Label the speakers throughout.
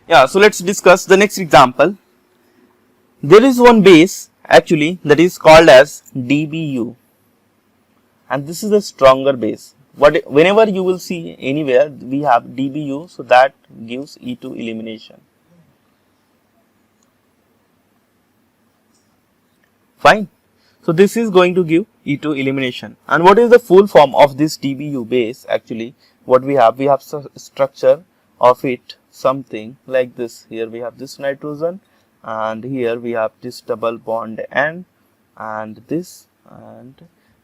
Speaker 1: Yeah, so let's discuss the next example. There is one base actually that is called as DBU, and this is a stronger base. Whenever you will see anywhere we have DBU, so that gives E2 elimination. Fine. So this is going to give E2 elimination. And what is the full form of this DBU base? Actually, what we have structure of it something like this. Here we have this nitrogen, and here we have this double bond N, and this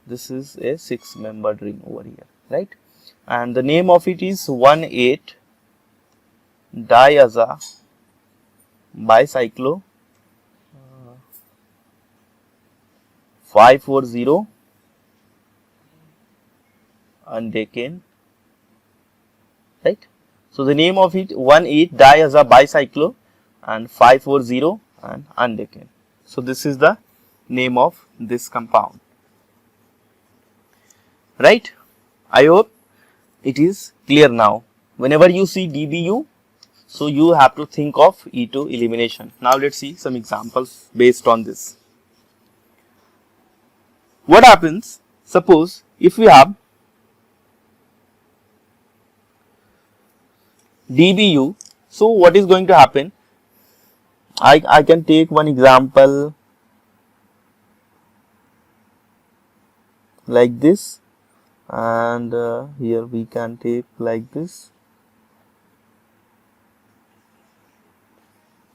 Speaker 1: is a 6-membered ring over here, right? And the name of it is 1,8 diaza bicyclo 5,4,0 undecane, right? So the name of it 1,8 diaza bicyclo and 5,4,0 and undecane. So this is the name of this compound, right? I hope it is clear now. Whenever you see DBU, so you have to think of E2 elimination. Now let's see some examples based on this. What happens? Suppose if we have DBU, so what is going to happen? I can take one example like this, and here we can take like this,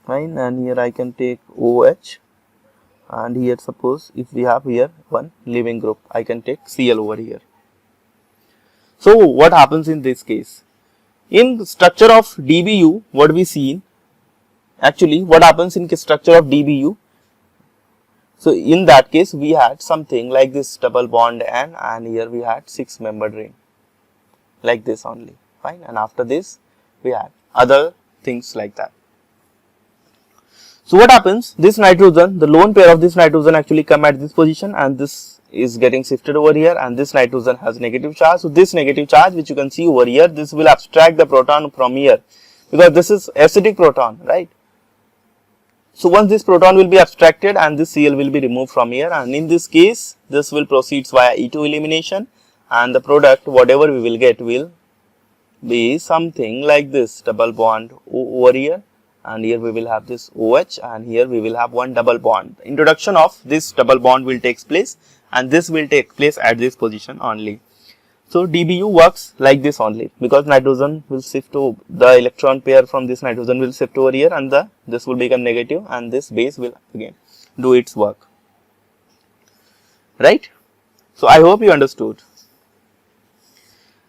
Speaker 1: fine, and here I can take OH, and here suppose if we have here one leaving group, I can take Cl over here. So what happens in this case? In the structure of DBU, what we see, actually what happens in the structure of DBU? So in that case we had something like this double bond N, and here we had 6-membered ring like this only, fine, and after this we had other things like that. So what happens? This nitrogen, the lone pair of this nitrogen actually come at this position, and this is getting shifted over here, and this nitrogen has negative charge. So this negative charge which you can see over here, this will abstract the proton from here, because this is acidic proton, right? So once this proton will be abstracted and this Cl will be removed from here, and in this case this will proceed via E2 elimination, and the product whatever we will get will be something like this double bond O over here, and here we will have this OH, and here we will have one double bond. The introduction of this double bond will take place, and this will take place at this position only. So DBU works like this only, because nitrogen will shift to the electron pair from this nitrogen will shift over here, and this will become negative, and this base will again do its work, right? So I hope you understood.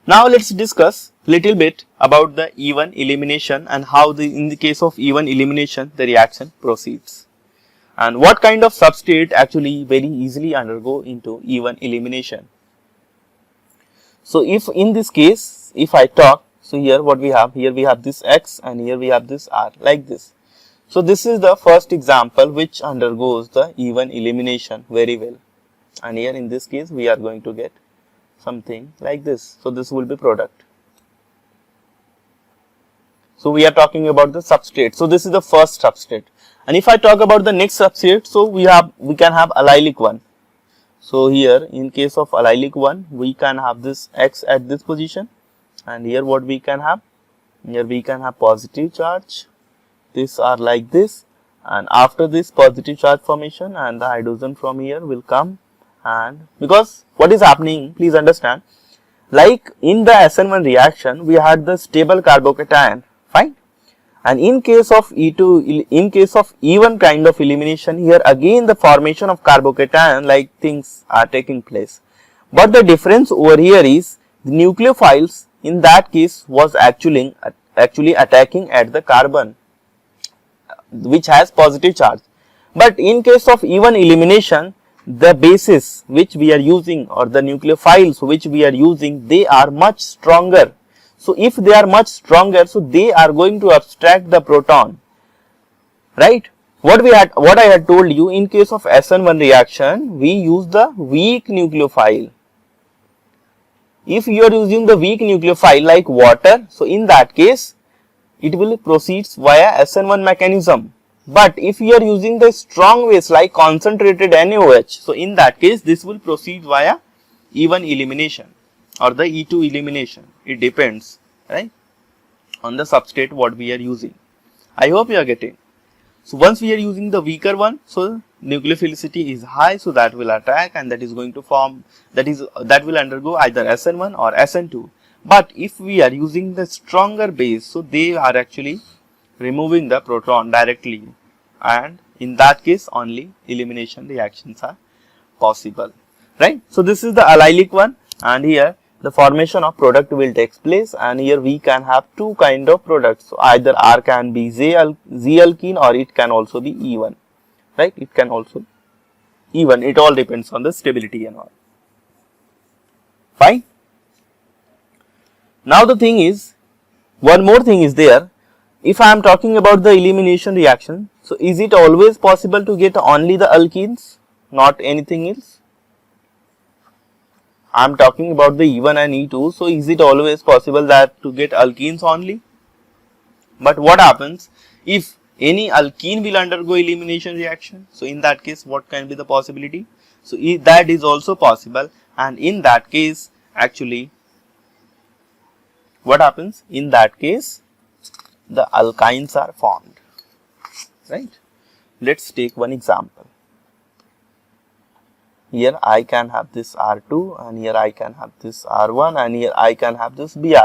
Speaker 1: Now let's discuss little bit about the E1 elimination and how in the case of E1 elimination the reaction proceeds, and what kind of substrate actually very easily undergo into E1 elimination. So if in this case, if I talk, so here what we have, here we have this X, and here we have this R like this. So this is the first example which undergoes the E1 elimination very well, and here in this case we are going to get something like this. So this will be product. So we are talking about the substrate. So this is the first substrate, and if I talk about the next substrate, so we can have allylic one. So here in case of allylic one, we can have this X at this position, and here what we can have, here we can have positive charge, these are like this, and after this positive charge formation, and the hydrogen from here will come, and because what is happening, please understand, like in the SN1 reaction we had the stable carbocation, fine, and in case of E1 kind of elimination, here again the formation of carbocation like things are taking place, but the difference over here is the nucleophiles in that case was actually attacking at the carbon which has positive charge, but in case of E1 elimination the bases which we are using, or the nucleophiles which we are using, they are much stronger. So if they are much stronger, so they are going to abstract the proton, right? What I had told you, in case of SN1 reaction we use the weak nucleophile. If you are using the weak nucleophile like water, so in that case it will proceed via SN1 mechanism. But if you are using the strong base like concentrated NaOH, so in that case this will proceed via E1 elimination or the E2 elimination. It depends, right, on the substrate what we are using. I hope you are getting. So once we are using the weaker one, so nucleophilicity is high, so that will attack and that is going to form, that will undergo either SN1 or SN2. But if we are using the stronger base, so they are actually removing the proton directly, and in that case only elimination reactions are possible, right. So this is the allylic one, and here the formation of product will take place, and here we can have two kind of products. So either R can be Z alkene or it can also be E1, right, it can also E1, it all depends on the stability and all. Fine. Now the thing is, one more thing is there. If I am talking about the elimination reaction, so is it always possible to get only the alkenes, not anything else? I am talking about the E1 and E2, so is it always possible that to get alkenes only? But what happens if any alkene will undergo elimination reaction? So in that case, what can be the possibility? So that is also possible, and in that case actually what happens? In that case the alkynes are formed, right. Let us take one example. Here I can have this R2 and here I can have this R1 and here I can have this Br.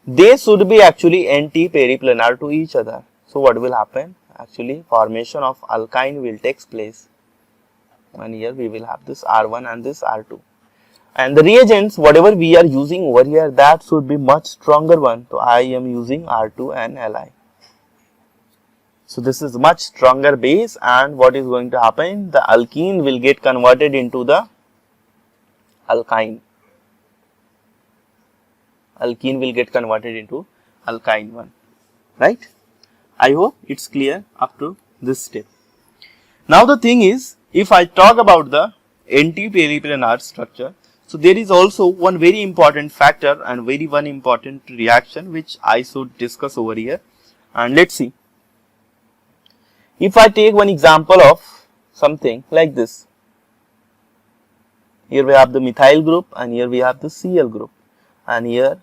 Speaker 1: They should be actually anti-periplanar to each other. So what will happen? Actually formation of alkyne will take place, and here we will have this R1 and this R2. And the reagents whatever we are using over here, that should be much stronger one. So I am using R2 and Li. So this is much stronger base, and what is going to happen? The alkene will get converted into the alkyne. Alkene will get converted into alkyne one, right. I hope it's clear up to this step. Now the thing is, if I talk about the anti-periplanar structure, so there is also one very important factor and one important reaction which I should discuss over here, and let's see. If I take one example of something like this, here we have the methyl group and here we have the Cl group, and here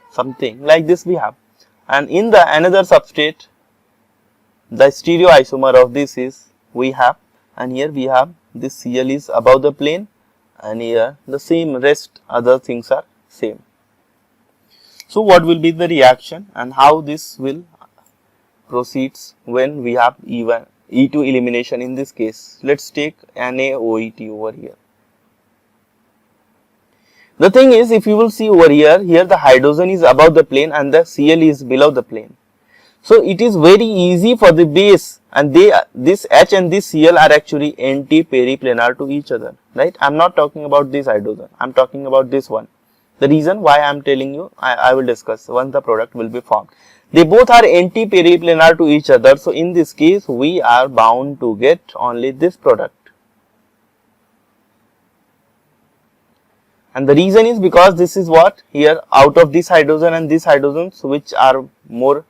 Speaker 1: something like this we have, and in the another substrate the stereoisomer of this is we have, and here we have this Cl is above the plane, and here the same rest other things are same. So what will be the reaction and how this will proceeds when we have E1 E2 elimination? In this case, let's take NaOET over here. The thing is, if you will see over here, the hydrogen is above the plane and the Cl is below the plane. So it is very easy for the base, and this H and this Cl are actually anti-periplanar to each other, right. I am not talking about this hydrogen, I am talking about this one. The reason why I am telling you, I will discuss once the product will be formed. They both are anti-periplanar to each other, so in this case we are bound to get only this product. And the reason is because this is what here out of this hydrogen and this hydrogens which are more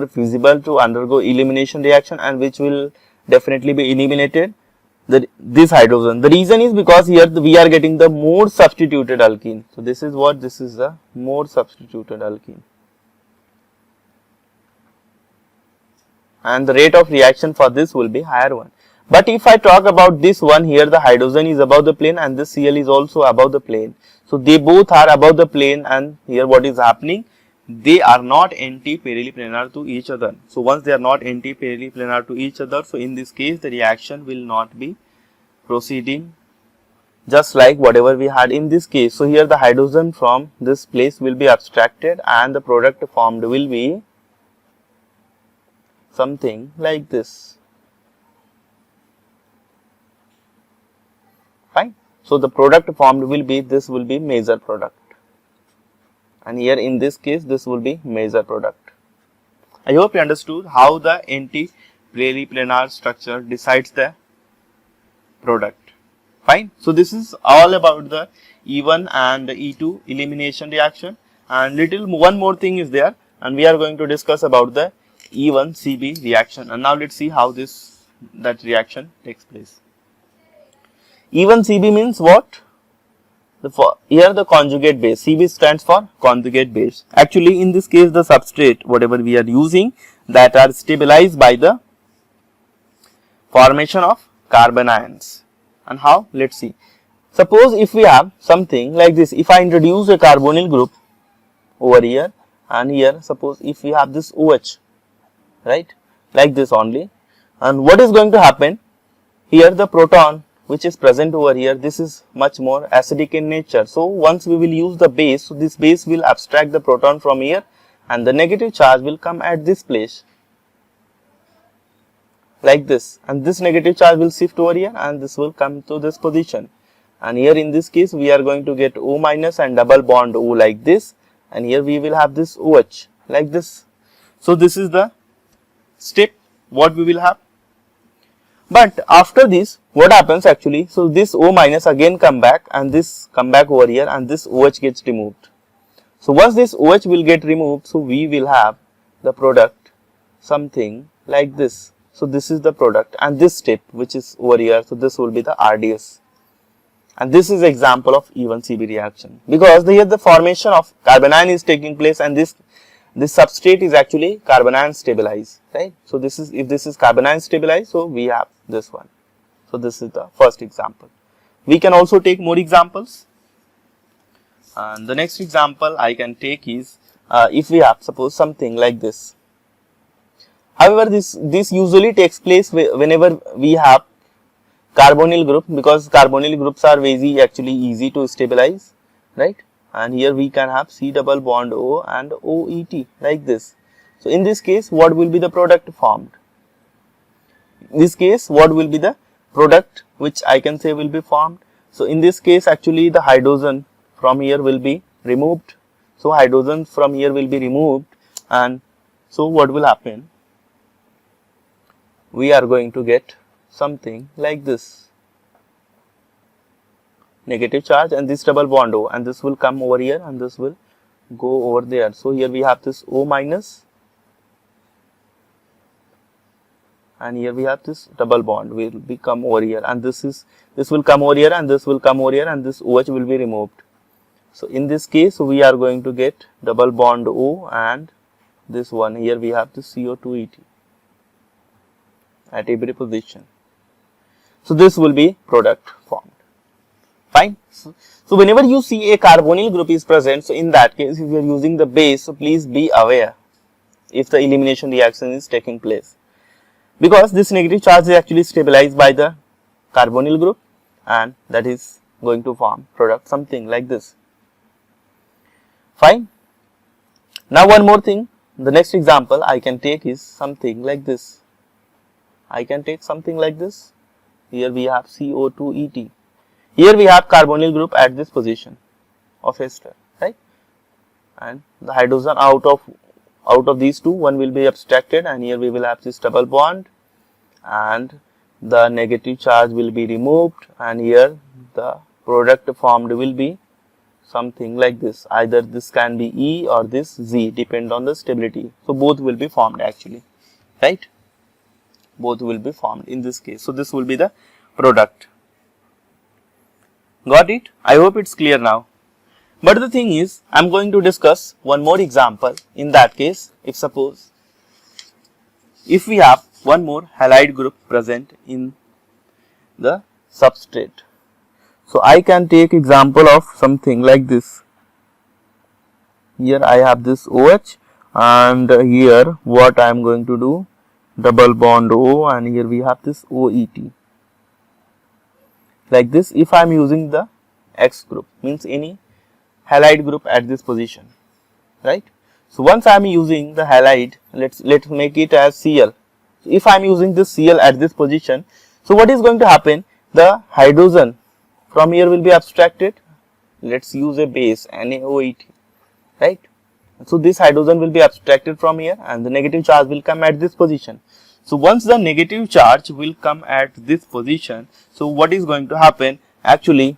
Speaker 1: feasible to undergo elimination reaction and which will definitely be eliminated, this hydrogen. The reason is because here we are getting the more substituted alkene. So this is what, this is the more substituted alkene, and the rate of reaction for this will be higher one. But if I talk about this one, here the hydrogen is above the plane and this Cl is also above the plane. So they both are above the plane, and here what is happening? They are not anti-periplanar to each other. So once they are not anti-periplanar to each other, so in this case the reaction will not be proceeding just like whatever we had in this case. So here the hydrogen from this place will be abstracted and the product formed will be something like this. Fine. So the product formed will be, this will be major product, and here in this case this will be major product. I hope you understood how the anti-periplanar structure decides the product. Fine. So this is all about the E1 and E2 elimination reaction, and one more thing is there, and we are going to discuss about the E1CB reaction. And now let's see how that reaction takes place. E1CB means what? Here the conjugate base, CB stands for conjugate base. Actually in this case the substrate whatever we are using that are stabilized by the formation of carbon ions. And how? Let's see. Suppose if we have something like this, if I introduce a carbonyl group over here and here, suppose if we have this OH, right, like this only, and what is going to happen here, the proton which is present over here, this is much more acidic in nature. So once we will use the base, so this base will abstract the proton from here and the negative charge will come at this place like this, and this negative charge will shift over here and this will come to this position. And here in this case we are going to get O minus and double bond O like this, and here we will have this OH like this. So this is the step what we will have. But after this what happens actually, so this O minus again come back and this come back over here and this OH gets removed. So once this OH will get removed, so we will have the product something like this. So this is the product, and this step which is over here, so this will be the RDS. And this is example of E1CB reaction, because here the formation of carbon ion is taking place and this substrate is actually carbon ion stabilized, right. So this is, if this is carbon ion stabilized, so we have this one. So this is the first example. We can also take more examples, and the next example I can take is if we have suppose something like this. However, this usually takes place whenever we have carbonyl group, because carbonyl groups are very actually easy to stabilize, right. And here we can have C double bond O and OET like this. So in this case what will be the product formed? In this case what will be the product which I can say will be formed? So in this case actually the hydrogen from here will be removed. So hydrogen from here will be removed, and so what will happen? We are going to get something like this negative charge and this double bond O, and this will come over here and this will go over there. So here we have this O minus and here we have this double bond will become over here, and this will come over here and this will come over here and this OH will be removed. So in this case we are going to get double bond O and this one, here we have the CO2 ET at every position. So this will be product formed. Fine. So whenever you see a carbonyl group is present, so in that case if you are using the base, so please be aware if the elimination reaction is taking place, because this negative charge is actually stabilized by the carbonyl group and that is going to form product something like this. Fine. Now one more thing, the next example I can take is something like this. I can take something like this. Here we have CO2 ET. Here we have carbonyl group at this position of ester, right? And the hydrogen out of these two, one will be abstracted, and here we will have this double bond, and the negative charge will be removed, and here the product formed will be something like this. Either this can be E or this Z, depend on the stability. So both will be formed actually, right? Both will be formed in this case. So this will be the product. Got it? I hope it's clear now. But the thing is, I am going to discuss one more example. In that case, if suppose if we have one more halide group present in the substrate. So I can take example of something like this. Here I have this OH, and here what I am going to do, double bond O, and here we have this OET like this. If I am using the X group, means any halide group at this position, right. So once I am using the halide, let's make it as Cl. If I am using this Cl at this position, so what is going to happen? The hydrogen from here will be abstracted. Let's use a base NaOET, right. So this hydrogen will be abstracted from here, and the negative charge will come at this position. So once the negative charge will come at this position, so what is going to happen? Actually,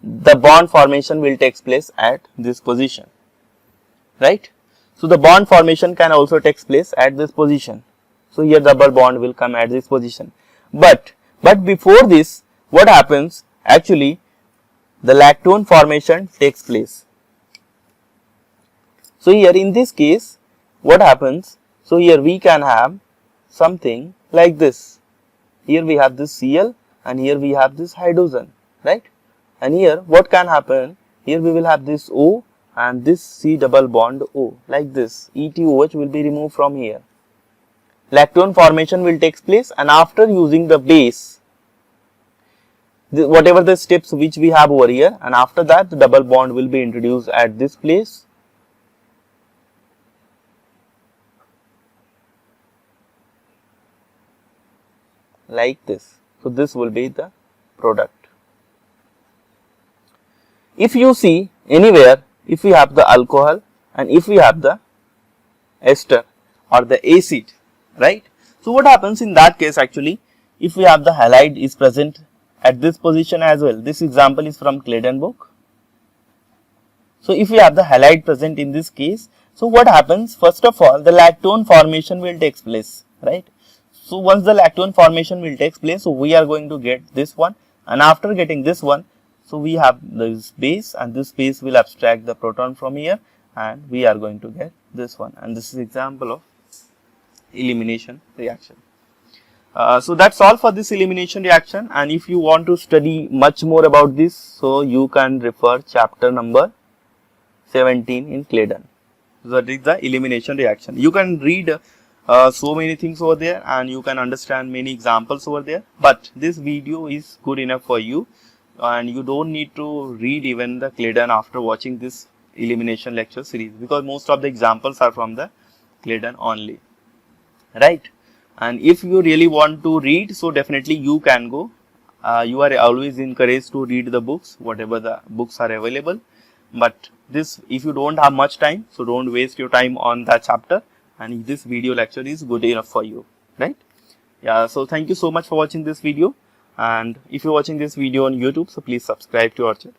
Speaker 1: the bond formation will take place at this position, right? So the bond formation can also take place at this position. So here double bond will come at this position. But before this, what happens? Actually, the lactone formation takes place. So here in this case, what happens? So here we can have something like this. Here we have this Cl and here we have this hydrogen, right? And here what can happen? Here we will have this O and this C double bond O, like this. ETOH will be removed from here. Lactone formation will take place, and after using the base, whatever the steps which we have over here, and after that the double bond will be introduced at this place. Like this. So this will be the product. If you see anywhere, if we have the alcohol and if we have the ester or the acid, right? So what happens in that case? Actually, if we have the halide is present at this position as well. This example is from Claydon book. So if we have the halide present in this case, so what happens? First of all, the lactone formation will take place, right? So once the lactone formation will take place, so we are going to get this one, and after getting this one, so we have this base, and this base will abstract the proton from here, and we are going to get this one, and this is example of elimination reaction. So that's all for this elimination reaction, and if you want to study much more about this, so you can refer chapter number 17 in Claydon. So that is the elimination reaction. You can read so many things over there, and you can understand many examples over there, but this video is good enough for you, and you don't need to read even the Claydon after watching this elimination lecture series, because most of the examples are from the Claydon only, right? And if you really want to read, so definitely you can go. You are always encouraged to read the books, whatever the books are available, but this, if you don't have much time, so don't waste your time on that chapter, and this video lecture is good enough for you, right? Yeah, so thank you so much for watching this video, and if you're watching this video on YouTube, so please subscribe to our channel.